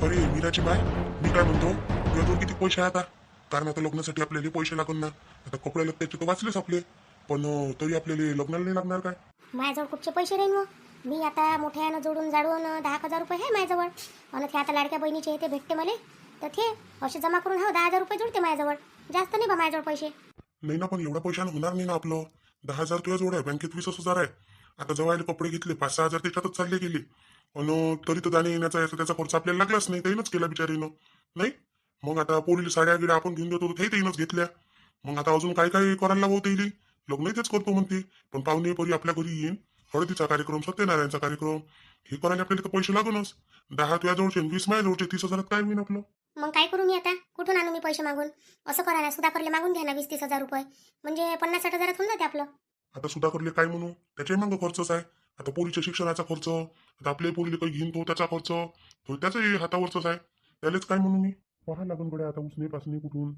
अरे मीराची माय, मी काय म्हणतो, तुझ्याजवळ किती पैसे आहे आता? कारण आता लग्नासाठी आपल्याला पैसे लागन ना. आता कपडे लगत्याचे तर वाचलेच आपले, पण तरी आपल्याला लग्नाला नाही लागणार काय? माझ्याजवळ कुठचे पैसे राहीन मग? मी आता मोठ्यानं जोडून जाडून 10,000 रुपये आहे माझ्याजवळ. आणि ते आता लाडक्या बहिणीचे ते भेटते मला, तर ते असे जमा करून 10,000 रुपये जोडते माझ्याजवळ. जास्त नाही बा माझ्याजवळ पैसे. नाही ना, पण एवढ्या पैशानं होणार नाही ना आपलं. 10,000 तुझ्याजवळ आहे, बँकेत 20,000 आहे. आता जवळ कपडे घेतले, 5-6 हजार त्याच्यातच चालले गेले. आणि तरी तर जाणे येण्याचा याचा त्याचा खर्च आपल्याला लागलाच नाही, त्यानंच केला बिचारीनं. नाही मग आता पोरीला साड्या गिड्या आपण घेऊन देतो, ते त्यानंच घेतल्या. मग आता अजून काय काय करायला लावते येईल? लग्न तेच करतो म्हणते, पण पाहुणे परी आपल्या घरी येईन. हळदीचा कार्यक्रम, सत्यनारायणचा कार्यक्रम, हे करायला आपल्याला तर पैसे लागूनच. 10 तुझ्याजवळचे 20 माझ्याजवळचे, 30,000 काय होईन आपलं? मग काय करू मी आता? कुठून आणू मी पैसे मागून? असं करा ना, सुधाकरले मागून घ्या ना 20-30 हजार रुपये. म्हणजे 50-60 हजारात होऊन जाते आपलं. आता सुधाकरले काय म्हणू, त्याच्याही मागं खर्चच आहे. आता पोरीच्या शिक्षणाचा खर्च, आता आपल्या पोरीला काही घेईन तो त्याचा खर्च, तो त्याच्याही हातावरच आहे. त्यालाच काय म्हणू मी? पहा लागून कडे आता उसने पासने कुठून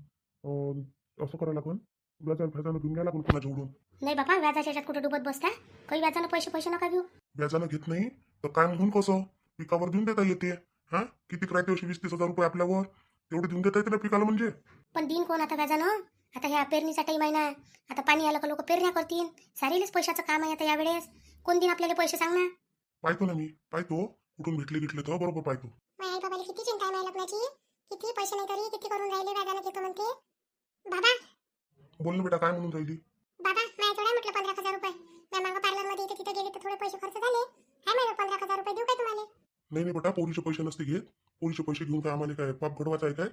असं करायला लागून. व्याजानं फॅजानं घेऊन घ्या लागून कोणाच्या उडून. नाही बाबा, व्याजाच्या ह्याच्यात कुठं डुबत बसता? काही व्याजानं पैसे पैसे नका घेऊ. व्याजानं घेत नाही तर काय म्हणून कसं पिकावर देऊन देता येते. हा किती राहते अशी 20-30 हजार रुपये आपल्यावर, तेवढे देऊन देता येते ना पिकाला म्हणजे. पण दिन कोण आता व्याजानं? आता ह्या पेरणीचा टाईम आहे ना. आता पाणी आलं का लोक पेरण्या करतील. सारेलेच पैशाचं काम आहे आता यावेळेस. कोण दिन आपल्याला पैसे सांग ना. पाहतो ना मी, पाहतो कुठून भेटले गिटले तर बरोबर पाहतो. आई बाबाला किती चिंता आहे लग्नाची. किती पैसे नाही तरी किती करून राहिले, व्याजानं घेतो म्हणते. बाबा बोल ना बेटा, काय म्हणून राहिली? बाबा माझ्याजवळ म्हटलं 15,000 रुपये. मी मागं पार्लरमध्ये इथे तिथे गेले तर थोडे पैसे खर्च झाले. हाय माझ्याजवळ 15,000 रुपये. देऊ काय तुम्हाला? नाही नाही बेटा, पोरीचे पैसे नसते घेत. पोरीचे पैसे घेऊन काय आम्हाला काय पाप घडवायचा आहे काय?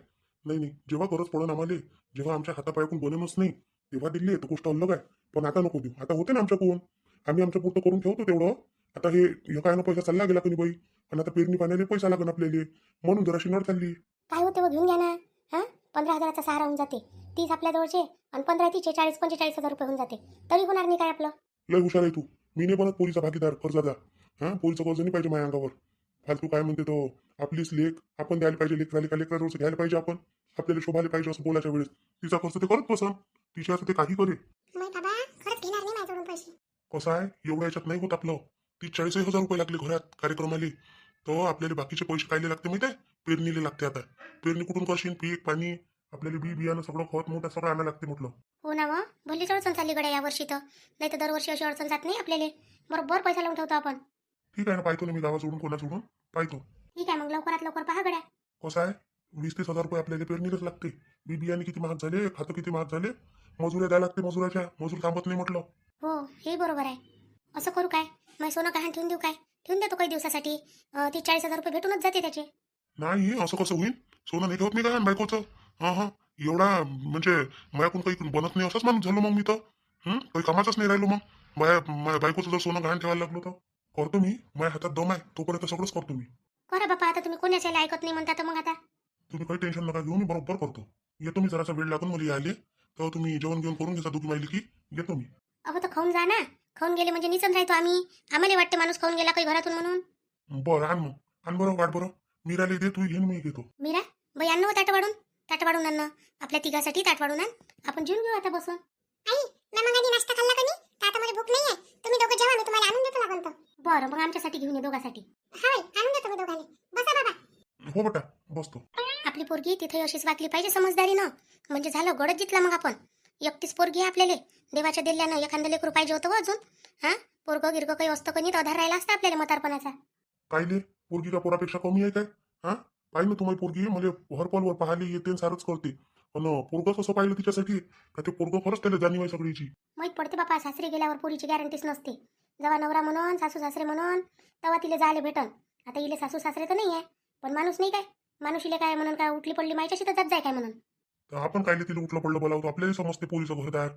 नाही नाही, जेव्हा गरज पडून आम्हाला, जेव्हा आमच्या हातापायाकून बनवच नाही तेव्हा दिली तर गोष्ट अलग आहे. पण आता नको देऊ, आता होते ना आमच्याकडून. आम्ही आमच्या पुरतं करून ठेवतो तेवढं. आता हे काय ना पैसा चालला गेला कधी बाई, आणि आता पेरणी पाण्याने पैसा लागन आपल्याला, म्हणून जराशी नड चालली. काय होते घेऊन घ्या ना. हा 15,000चा सहारा होऊन जाते. 30 आपल्या जवळचे आणि 15 तिचे 40-45 हजार रुपये होऊन जाते. तरी होणार नाही काय आपलं? लय हुशार आहे तू. मी नाही बनत पोरीचा भागीदार कर्जाचा. हा पोरीचं कर्ज नाही पाहिजे माझ्या अंगावर. फालतू काय म्हणते तो, आपलीच लेख आपण द्यायला पाहिजे. लेख झाली का लेकराजवळचं घ्यायला पाहिजे आपण. आपल्याला शोभायला पाहिजे असं बोलायच्या वेळेस. तिचा खर्च ते करत बसन, तिच्या ते काही करे. नाही बाबा, खरंच घेणार नाही माझ्याकडून पैसे. कसं आहे, एवढ्या याच्यात नाही होत आपलं. 30-40 हजार रुपये लागले घरात कार्यक्रमाले, तर आपल्याला बाकीचे पैसे कायले लागते माहिती आहे? पेरणीले लागते. आता पेरणी कुठून करशील? पीक पाणी, आपल्याला बी बियाणं सगळं खत मोठं सगळं आणायला लागते म्हटलं. हो ना मग, भल्लीच अडचण चालली गड्या या वर्षी तर. नाही तर दरवर्षी अशी अडचण जात नाही आपल्याला. बरोबर पैसा लावून ठेवतो आपण. ठीक आहे ना, पाहतो ना मी गावा सोडून कोणा सोडून पाहतो. ठीक आहे मग, लवकरात लवकर पहा गड्या. कसं आहे, 20-30 हजार रुपये आपल्याला पेरणीलाच लागते. बी बियाणे किती महाग झाले, खातं किती महाग झाले, मजुऱ्या द्यायला लागते. मजुराच्या मजूर थांबत नाही म्हटलं. हो हे बरोबर आहे. असं करू काय, मग सोनं गहाण ठेवून देऊ काय? ठेवून देतो काही दिवसासाठी. 30-40 हजार रुपये भेटूनच जाते त्याचे. नाही असं कसं होईल? सोनं नाही ठेवत नाही का बायकोचं? हा हा, एवढा म्हणजे माझ्याकडून काही बनत नाही असंच माणूस झालो मग मी तर. काही कामाचंच नाही राहिलो मग. माझ्या बायकोचं जर सोनं गहाण ठेवायला लागलो तर करतो मी. माझ्या हातात दम आहे तोपर्यंत सगळंच करतो मी. करा बापा, आता तुम्ही कोणाच्या ऐकत नाही म्हणता तर मग आता. तुम्ही काही टेन्शन नका घेऊ, मी बरोबर करतो. येतो मी, जरासा वेळ लागून मला यायले, तर तुम्ही जेवण घेऊन करून घ्या दुखी माहिली की येतो मी. अहो तर खाऊन जा ना. खाऊन गेले म्हणजे निचन राहतो आम्ही. आम्हाला वाटते माणूस खाऊन गेला काही घरातून म्हणून. बरं आण मग, आण बरं, वाट बरं. मी राहिले दे, तू घेऊन मी घेतो. मीरा बाई, आण ना ताट वाढून. ताट वाढून आण ना. आपल्या तिघासाठी ताट वाढून आण. आपण जेवून घेऊ आता बसून. आई ना, मग आधी नाश्ता खाल्ला का नाही? तर आता मला भूक नाहीये. तुम्ही दोघं जेवा, मी तुम्हाला आणून देतो लागून तर. बरं मग आमच्यासाठी घेऊन ये, दोघांसाठी. हाय आणून देतो मी दोघांनी. बसा बाबा. हो बेटा बसतो. आपली पोरगी तिथे अशीच वागली पाहिजे समजदारीनं. म्हणजे झालं, गडच जितला मग आपण. एकटीच पोरगी आहे आपल्याला. देवाच्या दिल्यानं एखादं लेकरू पाहिजे होतं अजून. हा पोरगं गिरगं काही असतं का नाही तर आधार राहिला असता आपल्याला म्हातारपणाचा. कायले पोरगी का पोरापेक्षा कमी आहे काय? हा पाहिजे ना तुम्हाला पोरगी, म्हणजे हरपलवर पाहायला येते सारच करते. पण पोरगं कसं पाहिलं तिच्यासाठी का? ते पोरगं खरंच त्याला जाणीव आहे सगळीची. माहीत पडते बापा, सासरी गेल्यावर पोरीची गॅरंटीच नसते. जेव्हा नवरा म्हणून सासू सासरे म्हणून तेव्हा तिला जायला भेटन. आता इले सासू सासरे तर नाही आहे, पण माणूस नाही काय. माणूस काय म्हणून काय उठली पडली मायच्याशी तर जात जाय काय म्हणून. तर आपण कायले तिला उठलं पडलं बोलावतो? आपल्याला समजते पोरीचं घरदार.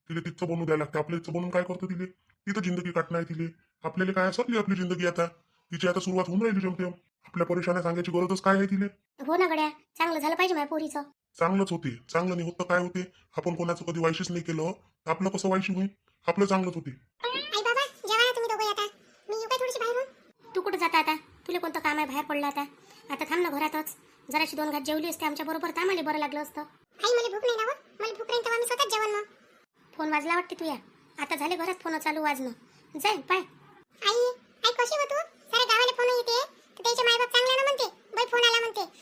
तिला तिचं बनवून द्यायला लागते. आपल्या इथं बनवून काय करतो तिले? तिथं जिंदगी काटणं आहे तिले. आपल्याला काय असतली आपली जिंदगी आता. तिची आता सुरुवात होऊन राहिली जमतेम. आपल्या परेशान्या सांगायची गरजच काय आहे तिले? हो ना गड्या, चांगलं झालं पाहिजे माझ्या पोरीचं. चांगलंच होते. चांगलं नाही होत तर काय होते? आपण कोणाचं कधी वायशीच नाही केलं तर आपलं कसं वायशी होईल? आपलं चांगलंच होते. आई बाबा जेवा ना तुम्ही दोघं आता. मी येऊ काय थोडीशी बाहेरून? तू कुठं जाता आता? तुला कोणतं काम आहे बाहेर पडलं आता? आता थांब ना घरातच. जराशी 2 घात जेवली असते आमच्या बरोबर, तर आम्हाला बरं लागलं असतं. आई मला भूक नाही ना. मला भूक नाही तेव्हा मी स्वतःच जेवण. मग फोन वाजला वाटते तुया. आता झाले घरात फोन चालू वाजणं. जाय पाय. आई आई कशी हो तू? सारे गावाला फोन येते तर त्याचे मायबाप चांगला ना म्हणते. बाई फोन आला म्हणते.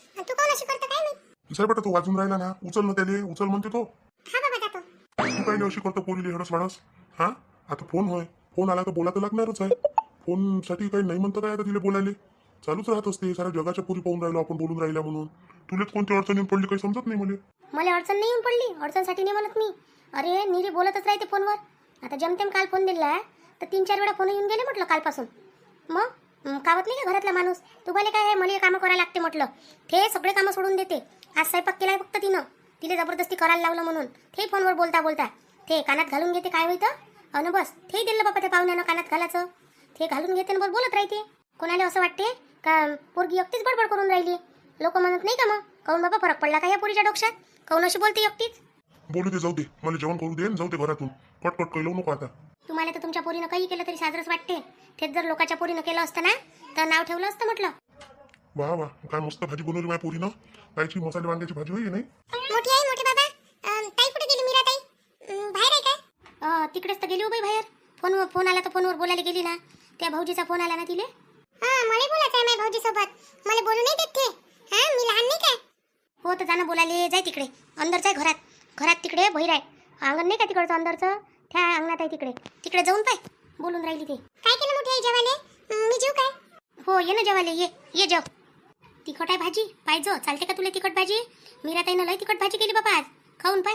आहे बेटा तो वाजून राहिला ना, उचल ना त्याले, उचल म्हणते तो. हा बाबा जातो. तू काय नाही अशी करतो पोरीले हडस वाडस. हा आता फोन होय, फोन आला तर बोला तर लागणारच आहे. फोनसाठी काही नाही म्हणतं काय आता तिला बोलायले. चालूच राहत असते, साऱ्या जगाच्या पोरी पाहून राहिलो आपण बोलून राहिल्या म्हणून. तुलाच कोणती अडचण येऊन पडली काही समजत नाही मला. मला अडचण नाही येऊन पडली, अडचणसाठी नाही म्हणत मी. अरे निरी बोलतच राहते फोनवर. आता जमतेम काल फोन दिला तर 3-4 वेळा फोन येऊन गेले म्हटलं कालपासून. मग कावत नाही का घरातला माणूस. तुम्हाला काय आहे, मला कामं करायला लागते म्हटलं. ते सगळे कामं सोडून देते. आज स्वयंपाक केलाय फक्त तिनं, तिला जबरदस्ती करायला लावलं म्हणून. ते फोनवर बोलता बोलता ते कानात घालून घेते काय होतं अन बस ते दिलं बाबा त्या पाहुण्यानं कानात घालायचं. ते घालून घेते आणि बोलत राहते. कोणाला असं वाटते का पोरगी एकटीच बडबड करून राहिली. लोक म्हणत नाही का मग काऊन बाबा फरक पडला का या पोरीच्या डोक्यात, काऊन अशी बोलते एकटीच. बोलू दे, जाऊ दे, मला जेवण करू दे, जाऊ दे घरातून. कटकट काही लावू नको आता. तुम्हाला तर तुमच्या पोरीनं काही केलं तरी साजरच वाटते. तेच जर लोकांच्या पोरीनं केलं असतं ना तर नाव ठेवलं असतं म्हटलं. वा वा, काय मस्त भाजी बनवली माझ्या पोरीनं. कायची मसाले वांग्याची भाजी होई नाही. मोठी आई मोठे बाबा ताई कुठे गेली मीरा ताई? बाहेर आहे काय? तिकडेच तर गेली हो बाई बाहेर. फोन आला तर फोनवर बोलायला गेली ना. त्या भाऊजीचा फोन आला ना तिले. मला बोलायचं आहे माझ्या भाऊजी सोबत. मला बोलू नाही देत ते. मी लहान नाही काय? हो तर जाणं बोलायले. जाय तिकडे अंदरच आहे घरात. घरात तिकडे बहिर आहे. अंगण नाही का तिकडचं अंदरचं, त्या अंगणात आहे तिकडे. तिकडे जाऊन पाय बोलून राहिली ते. काय केलं मोठी आई जेवायले? मी जेव काय? हो ये ना जेवायले, ये जेव. तिखट आहे भाजी पाहिजे. चालते का तुला तिखट भाजी? मीरा ताईनं लय तिखट भाजी केली बाबा आज. खाऊन पाय.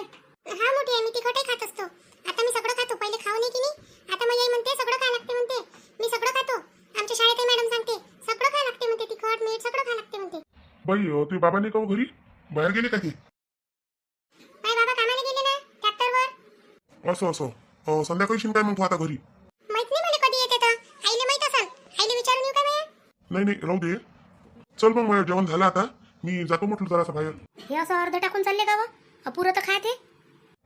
हा मोठी आहे, मी तिखटही खात असतो. आता मी सगळं खातो. पहिले खाऊ नाही की नाही. आता माझी आई म्हणते सगळं खा लागते म्हणते. मी सगळं खातो. आमच्या शाळेत मॅडम सांगते सगळं खा लागते म्हणते. तिखट मीठ सगळं खा लागते म्हणते. बाई तुझे बाबा नाही का हो घरी? बाहेर गेले का ते? माझे बाबा कामाला गेले ना ट्रॅक्टरवर. असं असं संध्याकाळी शिन काय मग तू आता घरी? माहित नाही मला कधी येते तर. आईले माहित असेल. आईले विचारून येऊ का मी? नाही राहू दे. चल मग माझं जेवण झालं आता. मी जातो म्हटलं जरासं बाहेर. हे असं अर्ध टाकून चालले का व? अपुरं तर खाते.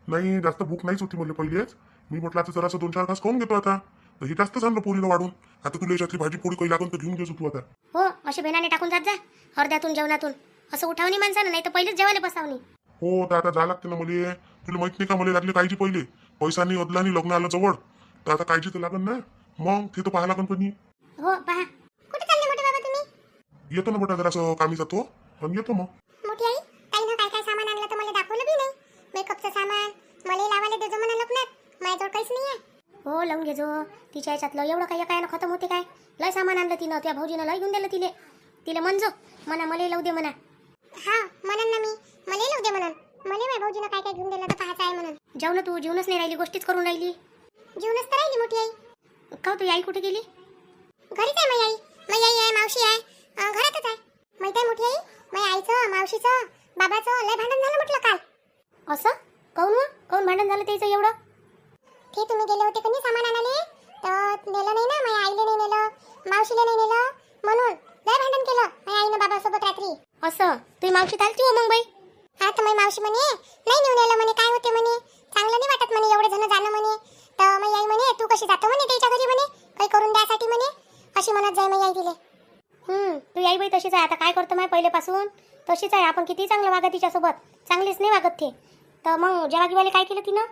नाही जास्त भूक नाहीच होती मला पहिलेच. मी म्हटलं आता जरासं 2-4 घास खाऊन घेतो आता. तर हे जास्त झालं पोरीला वाढून. आता तुला याच्यातली भाजी पोळी काही लागून तर घेऊन घेतो तू आता. हो असे बेनाने टाकून जात जा अर्ध्यातून जेवणातून. असं उठावणी माणसानं, नाही तर पहिलेच जेवायला बसावणी. हो तर आता जा लागते ना मला. तुला माहित नाही का मला लागली काळजी पहिले. पैसा नाही अदला नाही, लग्न आलं जवळ तर आता काळजी तर लागन ना. मग ते तर पाहा लागन पण. हो पहा. कुठे चालले मोठे बाबा तुम्ही? येतो ना बेटा जरासं कामी जातो आणि येतो मग. मोठी आई ताईनं काय काय सामान आणलं तर मला दाखवलं बी नाही. मेकअपचं सामान मला लावायला देजो म्हणा लग्नात. माझ्याजवळ काहीच नाही आहे. हो लावून घेजो. तिच्या याच्यातलं एवढं काही काय खतम होते काय. लय सामान आणलं तिनं. त्या भाऊजीनं लय घेऊन दिलं तिले म्हणजो म्हणा मला लावू दे म्हणा. हा म्हणन ना मी. मला लावू दे म्हणन. मला माझ्या भाऊजीनं काय काय घेऊन दिलं तर पाहायचं आहे म्हणून. जाऊ ना तू. जीवनच नाही राहिली, गोष्टीच करून राहिली. जीवनच तर राहिली मोठी आई. का तुझी आई कुठे गेली? घरीच आहे माझी आई. माझी आई आहे, मावशी आहे, घरातच आहे. माहित आहे मोठी आई माझ्या आईचं मावशीचं बाबाचं लय भांडण झालं म्हटलं काल. असं काऊन भांडण झालं त्याचं एवढं? ते तुम्ही गेले होते कधी सामान आणाले तर नेलं नाही ना. माझ्या आईले नाही नेलं, मावशीले नाही नेलं म्हणून लय भांडण केलं माझ्या आईनं बाबासोबत रात्री. असं तुझी मावशी चालती हो मग बाई? हा तर माझी मावशी म्हणे नाही नेऊन नेलं म्हणे. काय होते म्हणे, चांगलं नाही वाटत म्हणे एवढे जण जाणं म्हणे. तर माझी आई म्हणे तू कशी जातो म्हणे त्याच्या घरी म्हणे काही करून द्यासाठी म्हणे. अशी म्हणत जाय माझी आई तिले. तू आई बाई तशीच आहे. आता काय करतो माय पहिलेपासून तशीच आहे. आपण किती चांगलं वागत तिच्यासोबत, चांगलीच नाही वागत ते. तर मग जेव्हा गिवाले काय केलं तिनं?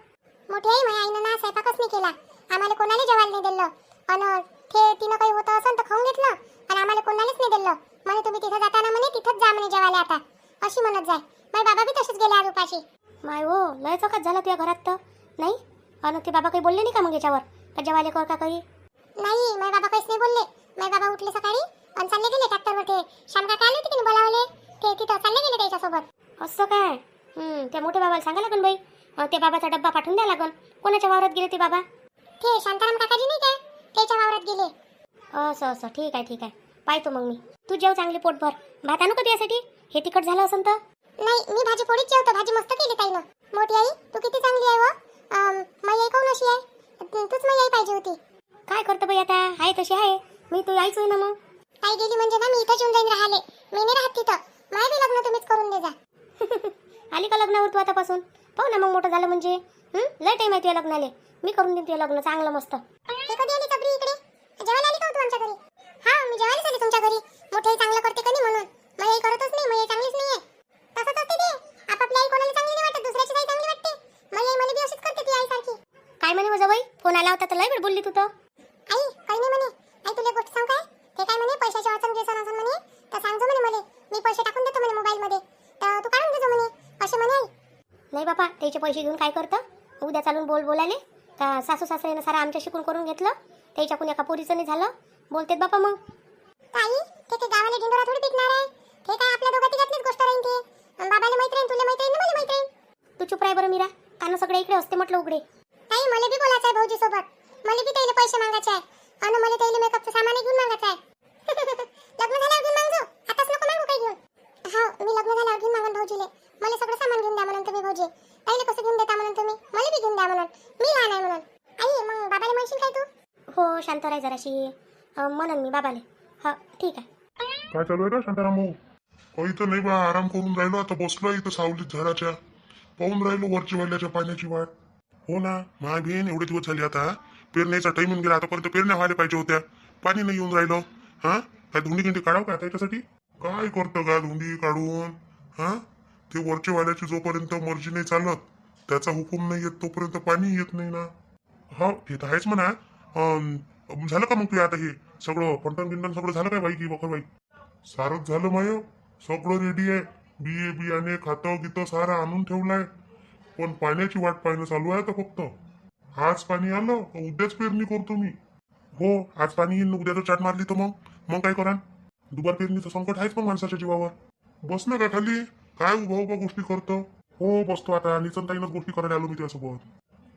मोठी आई माझ्या आईनं ना स्वयंपाकच नाही केला. आम्हाला कोणाला जेवायला नाही दिलं. आणि ते तिनं काही होतं असं तर खाऊन घेतलं आणि आम्हाला कोणालाच नाही दिलं. म्हणे तुम्ही तिथं जाताना म्हणे तिथंच जा म्हणे जेवायला आता. अशी म्हणत जाय. माझे बाबा बी तसेच गेले आज उपाशी. माय हो लय चौकात झाला तुझ्या घरात तर नाही. आणि ते बाबा काही बोलले नाही का मग याच्यावर का जेवायला कर का काही? नाही माझे बाबा काहीच नाही बोलले. माझे बाबा उठले सकाळी आणि चालले गेले ट्रॅक्टरवर. ते शाम काका आले होते की बोलावले ते तिथं चालले गेले त्याच्यासोबत. असं काय? त्या मोठ्या बाबाला सांगा लागन बाई. ते बाबाचा डब्बा पाठवून द्या लागन. कोणाच्या वावरात गेले ते बाबा? ते शांताराम काकाजी नाही काय त्याच्या वावरात गेले. असं ठीक आहे पाहतो मग मी. तू जेव चांगली पोटभर. भात आणू का त्यासाठी? हे तिखट झालं असं तर? नाही मी भाजी पोळीच जेवतो. भाजी मस्त केली ताईनं. मोठी आई तू किती चांगली आहे व. माझी आई कोण अशी आहे? तूच माझी आई पाहिजे होती. काय करतो बाई आता आहे तशी आहे. मी तू आईच होई ना मग. आई गेली म्हणजे ना मी इथंच येऊन जाईन राहिले. मी नाही राहत तिथं. माझे बी लग्न तुम्हीच करून दे जा. आली का लग्नावर तू आतापासून? पाहू ना मग मोठं झालं म्हणजे. लय टाईम आहे तुझ्या लग्नाले. मी करून देईन तुझं लग्न चांगलं मस्त. हे कधी आली तबरी इकडे? जेवायला आली का तू आमच्या घरी? हा मी जेवायलाच आली तुमच्या घरी. मोठी आई चांगलं करते का नाही म्हणून. माझी आई करतच नाही. माझी आई चांगलीच नाही आहे. तसंच असते ते. आपापली आई कोणाला चांगली नाही वाटत, दुसऱ्याची आई चांगली वाटते. माझी आई मला बी अशीच करते ती आईसारखी. काय म्हणे मग जवळ फोन आला होता तर लय वेळ बोलली तू तर. आई काही नाही म्हणे. आई तुला गोष्ट सांग काय? ते काय म्हणे पैशाची अडचण दिसन असं म्हणे तर सांगजो म्हणे मला. मी पैसे टाकून देतो म्हणे मोबाईल मध्ये तर तू काढून देजो म्हणे. नाही बापा, त्याचे पैसे घेऊन काय करतं? उद्या चालून बोलाले का सासू सासऱ्यानं सारा आमच्या शिकून करून घेतलं, त्याच्याकडून एका पोरीचं नाही झालं बोलतेत बापा. मग ताई, ते काही गावाला ढिंडोरा थोडी पिकणार आहे. ते काय आपल्या दोघांची घातलीच गोष्ट राहीन ते. बाबाला मैत्रीण, तुला मैत्रीण, मला मैत्रीण. तू चुप राह बरं मीरा, कान सगळे इकडे असते म्हटलं उघडे. ताई, मला बी बोलायचं आहे भाऊजी सोबत. मला बी त्याला पैसे मागायचे आहे आणि मला त्याला मेकअपचं सामान घेऊन मागायचं आहे. लग्न झाल्यावर घेऊन मागजो, आताच नको मागू काही घेऊन. हा, मी लग्न झाल्यावर घेऊन मागून भाऊजीले. मला सगळं सामान घेऊन द्या म्हणून तुम्ही भाऊजी. ताईला कसं घेऊन देता म्हणून तुम्ही, मला बी घेऊन द्या म्हणून. मी लहान आहे म्हणून. आई, मग बाबाला म्हणशील काय तू? हो, शांत राह जराशी. म्हणून मी बाबाले. हा, ठीक आहे. काय चालू आहे का शांताराम भाऊ? काही तर नाही बा, आराम करून राहिलो. आता बसलो इथं सावलीत झाडाच्या, पाहून राहिलो वरची वाल्याच्या पाण्याची वाट. हो ना, माझी बहीण एवढे दिवस झाले आता पेरण्याचा टाइम येऊन गेला. आतापर्यंत पेरण्या व्हायला पाहिजे होत्या, पाणी नाही येऊन राहिलं. हा, काय धुंडी गिंडी काढावं का त्याच्यासाठी? काय करतं का धुंडी काढून? हा, ते वरच्या वाल्याची जोपर्यंत मर्जी नाही चालत, त्याचा हुकूम नाही येत तोपर्यंत पाणी येत नाही ना. हो, ते तर आहेच म्हणा. झालं का मग तू आता हे सगळं पंटन गिंटन सगळं झालं काय बाई की बकर बाई? सारच झालं माय, सगळं रेडी आहे. बियाणे खातं गितं सारं आणून ठेवलंय. पण पाण्याची वाट पाहणं चालू आहे. तर फक्त आज पाणी आलं तर उद्याच पेरणी करतो मी. हो, आज पाणी येईन, उद्याचं चाट मारली तर मग काय करा? दुबार पेरणीचं संकट आहेच मग माणसाच्या जीवावर. बस ना का खाली, काय उभा उभा गोष्टी करतो? हो, बसतो आता. निचनताईनच गोष्टी करायला आलो मी त्यासोबत.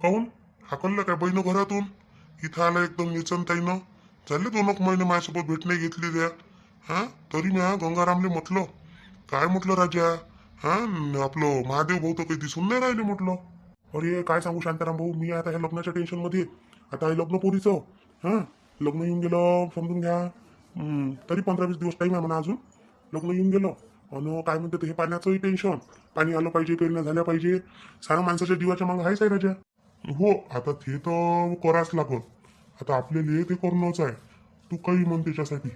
काहून हाकललं काय बहिण घरातून? इथं आला एकदम निचनताईनं. झाले 2 महिने माझ्यासोबत भेट नाही घेतली द्या. हा, तरी मी गंगारामले म्हटलं, काय म्हटलं राजा, हा आपलं महादेव भाऊ तर काही दिसून नाही राहिले म्हटलं. अरे काय सांगू शांताराम भाऊ, मी आता ह्या लग्नाच्या टेन्शन मध्ये. आता हे लग्न पोरीचं, हा लग्न येऊन गेलं समजून घ्या. तरी 15-20 दिवस टाईम आहे म्हणा अजून. लग्न येऊन गेलं आणि काय म्हणतात हे पाण्याचंही टेन्शन. पाणी आलं पाहिजे, पेरण्या झाल्या पाहिजे, सारा माणसाच्या जीवाच्या मागं आहेच आहे राजा. हो, आता ते तर करावंच लागत. आता आपल्याला ते करणंच आहे. तू काही म्हण त्याच्यासाठी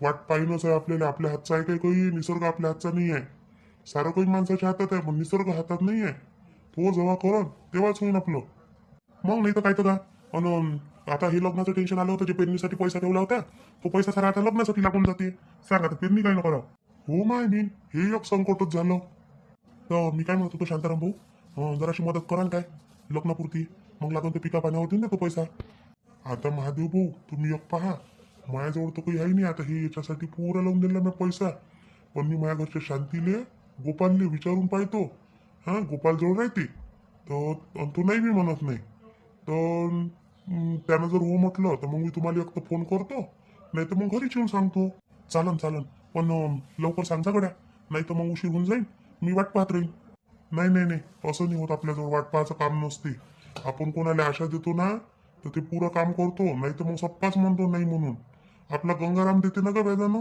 वाट पाहिणंच आहे आपल्याला. आपल्या हातचा आहे काही, निसर्ग आपल्या हातचा नाही आहे. सारं काही माणसाच्या हातात आहे पण निसर्ग हातात नाही आहे. तो जेव्हा करन तेव्हाच होईन आपलं. मग नाही तर काय तर का. आणि आता हे लग्नाचं टेन्शन आलं होतं, जे पेरणीसाठी पैसा ठेवला होता तो पैसा सारा आता लग्नासाठी लागून जाते. सांग आता पेरणी काय न करावं? हो माय मी, हे एक संकटच झालं. तर मी काय म्हणत होतो शांताराम भाऊ, जराशी मदत करा काय लग्नापुरती. मग लागून ते पिका पाण्यावरती ना तो पैसा. आता महादेव भाऊ तुम्ही एक पहा, माझ्याजवळ तर काही आहे नाही. आता हे याच्यासाठी पुरा लावून दिला मी पैसा. पण मी माझ्या घरच्या शांतीले गोपालले विचारून पाहतो. हा, गोपाल जवळ राहते तर तो नाही मी म्हणत नाही. तर त्यानं जर हो म्हटलं तर मग मी तुम्हाला एक तर फोन करतो, नाही तर मग घरीच येऊन सांगतो. चालन पण लवकर सांगा गड्या, नाही तर मग उशीर होऊन जाईल. मी वाट पाहत राहीन. नाही नाही नाही, असं नाही होत. आपल्याजवळ वाट पाहायचं काम नसते. आपण कोणाला आशा देतो ना तर ते पुरं काम करतो, नाही तर मग सप्पाच म्हणतो नाही म्हणून. आपला गंगाराम देते ना का वेदानं?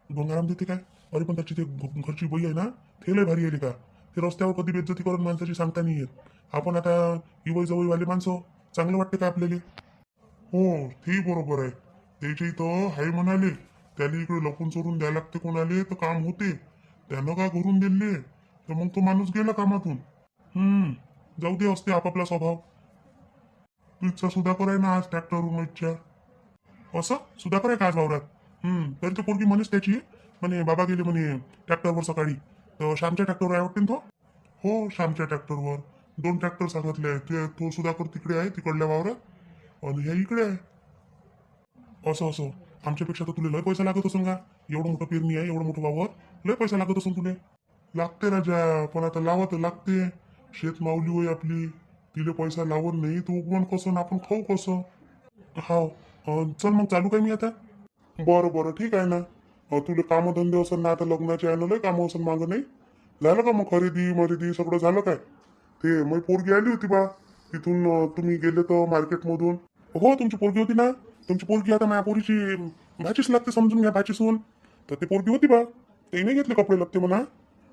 गंगाराम देते काय? अरे पण त्याची ते घरची बाई आहे ना, ते लय भारी आली का. ते रस्त्यावर कधी बेइज्जती करून माणसाची सांगता नाही येत. आपण आता इवय जवळवाले माणसं चांगलं वाटते का आपल्याला? हो, ते बरोबर आहे. त्याच्या इथं हाय म्हणाले, त्याला इकडे लपून चोरून द्यायला लागते कोणाले तर काम होते. त्यानं का घरून दिले तर मग तो माणूस गेला कामातून. जाऊ दे, असते आपापला स्वभाव. तुझचा सुधाकर आहे ना आज ट्रॅक्टरवरून इच्छा. असं सुधाकर आहे का आज वावरात? तरी तो पोरगी म्हणेच त्याची म्हणे बाबा गेले म्हणे ट्रॅक्टरवर सकाळी. तर श्यामच्या ट्रॅक्टरवर आहे वाटते ना तो? हो, श्यामच्या ट्रॅक्टरवर 2 ट्रॅक्टर सांगितले आहे. तो सुधाकर तिकडे आहे तिकडल्या वावरात आणि ह्या इकडे आहे. असं आमच्यापेक्षा तर तुला लय पैसा लागत असून का? एवढं मोठं पेरणी आहे, एवढं मोठं वावर, लय पैसा लागत असून तुला. लागते राजा, पण आता लावत लागते. शेत माऊली होय आपली, तिला पैसा लावत नाही तू उगवण कसं ना आपण खाऊ कसं. हा, चल मग चालू काय मी आता. बरं ठीक आहे ना. तुला कामधंदे असेल ना आता लग्नाचे आहे ना, लय कामं असेल मागं नाही झालं का? मग खरेदी सगळं झालं काय? ते मग पोरगी आली होती बा तिथून, तुम्ही गेले तर मार्केटमधून. हो, तुमची पोरगी होती ना. तुमची पोरगी आता माझ्या पोरीची भाचीच लागते, समजून घ्या भाचीसून. तर ते पोरगी होती बा, ते नाही घेतले कपडे लागते म्हणा.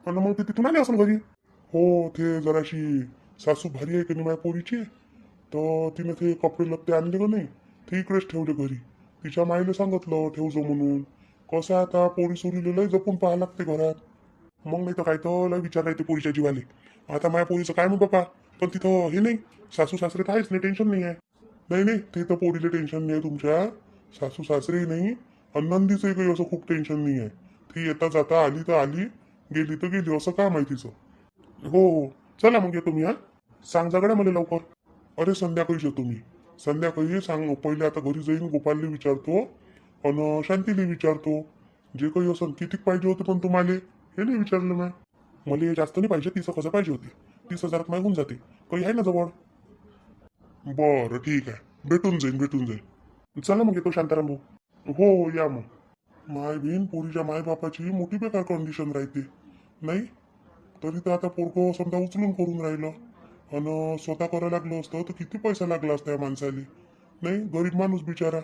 आणि मग ते तिथून आले असेल घरी. हो, ते जराशी सासू भारी आहे की नाही माझ्या पोरीची, तर तिने ते कपडे लत्ते आणले का नाही, ते इकडेच ठेवले घरी. तिच्या माईला सांगितलं ठेवजो म्हणून. कसं आता पोरी सोरीला लय जपून पाहायला लागते घरात. मग नाही तर काय तर लय विचार राहते पोरीच्या जीवाले. आता माझ्या पोरीचं काय मग बापा, पण तिथं हे नाही, सासू सासरे तर आहेच नाही, टेन्शन नाही आहे. नाही ते तर पोरीला टेन्शन नाही आहे तुमच्या, सासू सासरे नाही. आणि नंदीचंही काही असं खूप टेन्शन नाही आहे. ती येता जाता आली तर आली, गेली तर गेली, असं काम आहे तिचं. हो, चला मग येतो मी. हा सांग जा गड्या मला लवकर. अरे संध्याकाळीच येतो मी. संध्याकाळी सांग. पहिले आता घरी जाईन, गोपालला विचारतो आणि शांतीला विचारतो. जे काही असं किती पाहिजे होते पण तुम्हाला हे नाही विचारलं ना. मला जास्त नाही पाहिजे, 30,000 पाहिजे होते. 30,000 मागून जाते. काही आहे ना जवळ? बरं ठीक आहे, भेटून जाईन भेटून जाईन. चला मग येतो शांताराम भाऊ. हो हो या मग. माय बहीण पोरीच्या मायबापाची मोठी बेकार कंडिशन राहते नाही. तरी तर आता पोरगं समजा उचलून करून राहिलं आणि स्वतः करायला लागलं असतं तर किती पैसा लागला असता या माणसाला नाही. गरीब माणूस बिचारा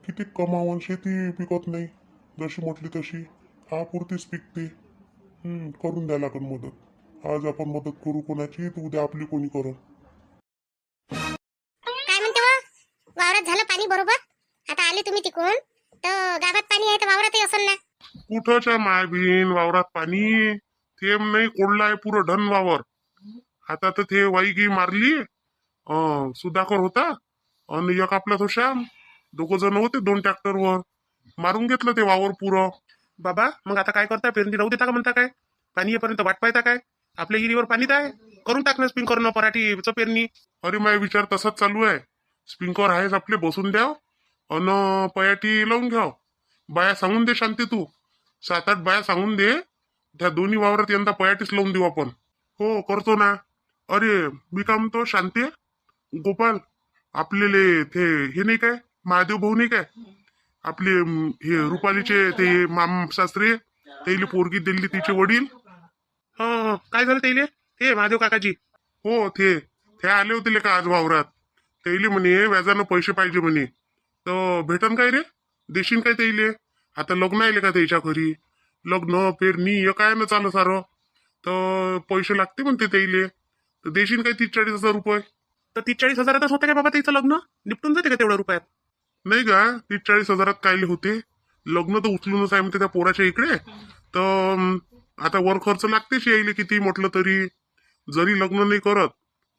किती कमावून, शेती पिकत नाही जशी म्हटली तशी. हा पुरतीच पिकते. करून द्या लागेल मदत. आज आपण मदत करू कोणाची तर उद्या आपली कोणी करू. काय म्हणते मग? वावरात झालं पाणी बरोबर? आता आले तुम्ही तिकडून तर गावात पाणी आहे तर वावरातही असेल ना? कुठच्या माय बहीण वावरात पाणी थेंब नाही. कोडला आहे पुरं धन वावर. आता तर ते वाईगी मारली. सुधाकर होता आणि एक आपला तो श्याम, दोघ जण होते 2 ट्रॅक्टरवर. मारून घेतलं ते वावर पुरं. बाबा मग आता काय करता? पेरणी राहू देता का म्हणता काय? पाणी येईपर्यंत वाट पाहता काय? आपल्या हिरीवर पाणी आहे, करून टाकणं स्प्रिंकलरनं पराठीचं पेरणी. अरे माझा विचार तसाच चालू आहे. स्प्रिंकर आहेच आपले, बसून द्या अन पयाटी लावून घ्या. बाया सांगून दे शांती तू. 7-8 बाया सांगून दे. त्या दोन्ही वावरात यंदा पयाटीच लावून देऊ आपण. हो करतो ना. अरे मी काय म्हणतो शांती, गोपाल, आपलेले ते हे नाही काय, महादेव भाऊ नाही काय आपले, हे रुपालीचे ते माम सासरे, त्याला पोरगी दिली तिचे वडील. काय झालं त्याले? हे महादेव काकाजी. हो ते आले होते का आज वावरात. त्याले म्हणे व्याजानं पैसे पाहिजे म्हणे. तर भेटन काय रे? देशील काय त्याले? आता लग्न आले का त्याच्या घरी? लग्न पेरणी हे काय ना चालू सारं. तर पैसे लागते म्हणते त्याले. तर देशील काय 30-40 हजार रुपये? तर 30-40 हजारातच होतं काय बाबा त्याचं लग्न? निपटून जाते का तेवढ्या रुपयात? नाही का 30-40 हजारात कायले होते? लग्न तर उचलूनच आहे म्हणते त्या पोराच्या इकडे. तर आता वर खर्च लागतेच यायले किती म्हटलं तरी. जरी लग्न नाही करत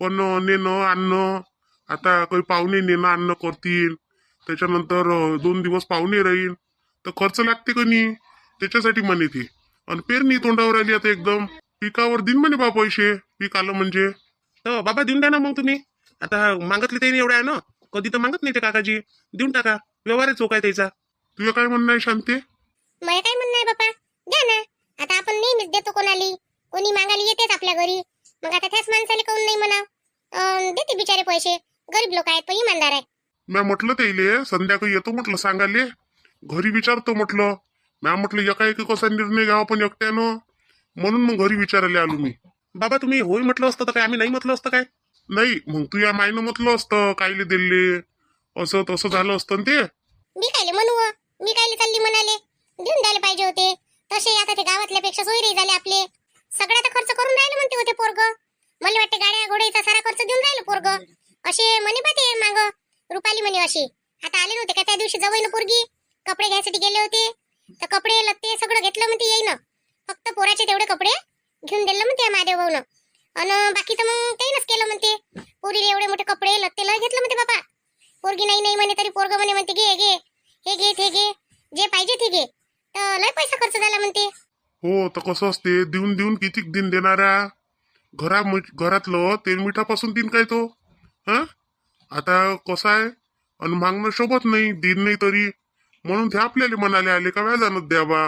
पण नेणं आणणं, आता काही पाहुणे नेणं आणणं करतील, त्याच्यानंतर 2 दिवस पाहुणे राहील तर खर्च लागते का नाही. त्याच्यासाठी म्हणे ती. आणि पेरणी तोंडावर आली आता एकदम. पिकावर दिन म्हणे बा पैसे, पीक आलं म्हणजे. तर बाबा देऊन द्या ना मग तुम्ही. आता मागतले ते एवढे आहे ना, कधी तर मागत नाही ते काकाजी. देऊन टाका, व्यवहार चोक आहे त्याचा. तुझं काय म्हणणं आहे शांती? मला काय म्हणणं आहे बापा, द्या ना. आता आपण नेहमीच देतो कोणाली, कोणी मागायला येतेच आपल्या घरी. मग आता त्याच माणसाला काऊन नाही म्हणा. देते बिचारे पैसे. गरीब लोक आहेत पण इमानदार आहे. मी म्हटलं त्याले संध्याकाळी येतो म्हटलं सांगाले. घरी विचारतो म्हटलं. मी म्हटलं एकाएकी कसा निर्णय घ्यावा पण एकट्यानं, म्हणून मग घरी विचारायला आलो मी. बाबा तुम्ही होय म्हटलं असतं तर काय आम्ही नाही म्हटलं असतं काय? नाही मग तू या मायनं म्हटलं असतं कायले दिले, असं तसं झालं असतं ते. मी कायले म्हणू व? मी कायले चालली म्हणाले. देऊन द्यायला पाहिजे होते. तसे आता ते गावातल्या पेक्षा सोयरे झाले आपले. सगळा तर खर्च करून राहिले म्हणते होते पोरग. मला वाटते गाड्या घोड्याचा सारा खर्च देऊन राहिलं पोरग. असे म्हणे बा ते माग रुपाली म्हणे अशी. आता आले नव्हते का त्या दिवशी जवळ पोरगी कपडे घ्यायसाठी गेले होते. तर कपडे लत्ते सगळं घेतलं म्हणते येईन. फक्त पोराचे तेवढे कपडे घेऊन दिलं म्हणते महादेव भाऊन. अन बाकी तर मग काहीच केलं म्हणते. पोरीला एवढे मोठे कपडे लत्ते लय घेतलं म्हणते बाबा. पोरगी नाही नाही म्हणे तरी पोरग म्हणे म्हणते घे घे हे घे ते घे, जे पाहिजे ते घे. तर लय पैसा खर्च झाला म्हणते. हो तर कसं असते, देऊन देऊन किती दिन देणाऱ्या. घरातलं तेल मिठापासून दिन काय तो. हा आता कसं आहे, आणि मागणं शोभत नाही, दिन नाही तरी. म्हणून ते आपल्याला म्हणाले आले का व्याजानच द्या बा.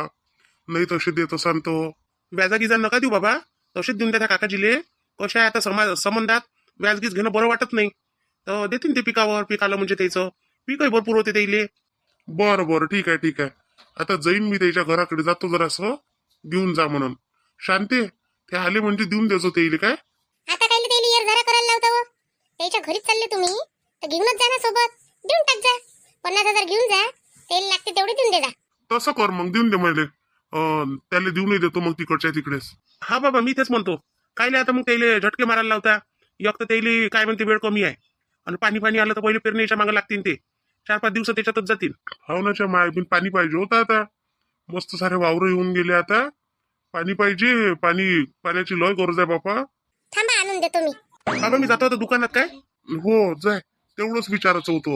नाही तसे देत असाल तो. व्याजागिजा नका देऊ बाबा, तसेच देऊन द्या त्या काकाजीले. कशा आहे आता संबंधात व्याजगीज घेणं बरं वाटत नाही. तर देतील ते पिकावर, पीक आलं म्हणजे त्याचं पीकही भरपूर होते त्याइले. बरं ठीक आहे. आता जाईन मी त्याच्या घराकडे, जातो जरासं घेऊन जा म्हणून. शांती ते आले म्हणजे देऊन द्यायचो ते काय. आता काय ते यार जरा करायला लावता व. त्याच्या घरीच चालले तुम्ही तर घेऊनच जा ना सोबत. देऊन टाक जा. 50,000 घेऊन जा. तेल लागते तेवढे देऊन दे जा. तसं कर मग, देऊन दे मला. त्याला देऊनही देतो मग तिकडच्या तिकडेच. हा बाबा मी तेच म्हणतो. कायले आता मग त्याले झटके मारायला लावता. एक तर त्याला काय म्हणते वेळ कमी आहे, आणि पाणी आलं तर पहिले पेरणीच्या मागे लागतील ते 4-5 दिवस त्याच्यातच जातील. हावनाच्या मायबीन पाणी पाहिजे होतं आता. मस्त सारे वावर येऊन गेले आता. पाणी पाहिजे, पाण्याची लय गरज आहे बापा. थांबा आणून देतो मी. बाबा मी जातो आता दुकानात. काय हो जाय, तेवढंच विचारायचं होतं.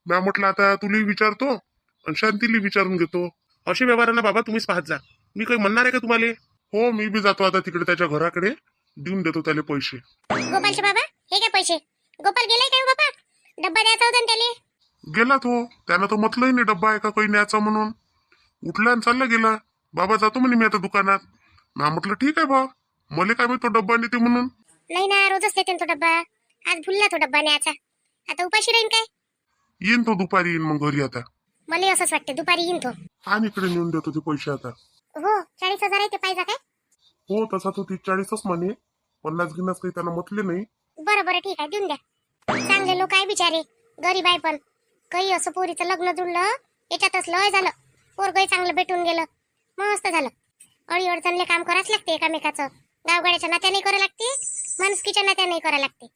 मी म्हटलं आता तुला विचारतो आणि शांतीला विचारून घेतो. असे व्यवहारांना बाबा तुम्हीच पाहत जा. मी काही म्हणणार आहे का तुम्हाला? हो मी बी जातो आता तिकडे त्याच्या घराकडे. देऊन देतो त्याला पैसे. गोपालचे बाबा हे काय पैसे? गोपाल गेलाय काय हो बाबा? डब्बा द्यायचा होता ना त्याले. गेला तो, त्यानं तर म्हटलंही नाही डब्बा आहे का काही न्यायचा म्हणून. उठला आणि चालला गेला. बाबा जातो म्हणे मी आता दुकानात. ना म्हटलं ठीक आहे बा, मला काय माहित तो डब्बा नेते म्हणून. नाही ना, रोजच देते तो डब्बा. आज भुलला तो डब्बा न्यायचा. आता उपाशी राहीन काय? येईन तो दुपारी, येईन मग घरी आता. मला असंच वाटते दुपारी येईन तो. आणि इकडे नेऊन देतो ते पैसे आता. हो 40,000 आहे ते पाहिजे काय? हो तसा तो 30-40च म्हणे. 50 काही त्यानं म्हटले नाही. बरं बरं ठीक आहे देऊन द्या. चांगले लोक आहे बिचारे, गरीब आहे पण काही असं पोरीचं लग्न जुळलं याच्यातच लय झालं. पोरगही चांगलं भेटून गेलं, मस्त झालं. अडी अडचणले काम करावंच लागते एकामेकाचं. गावगाड्याच्या नात्याने करावं लागते, माणुसकीच्या नात्याने करावं लागते.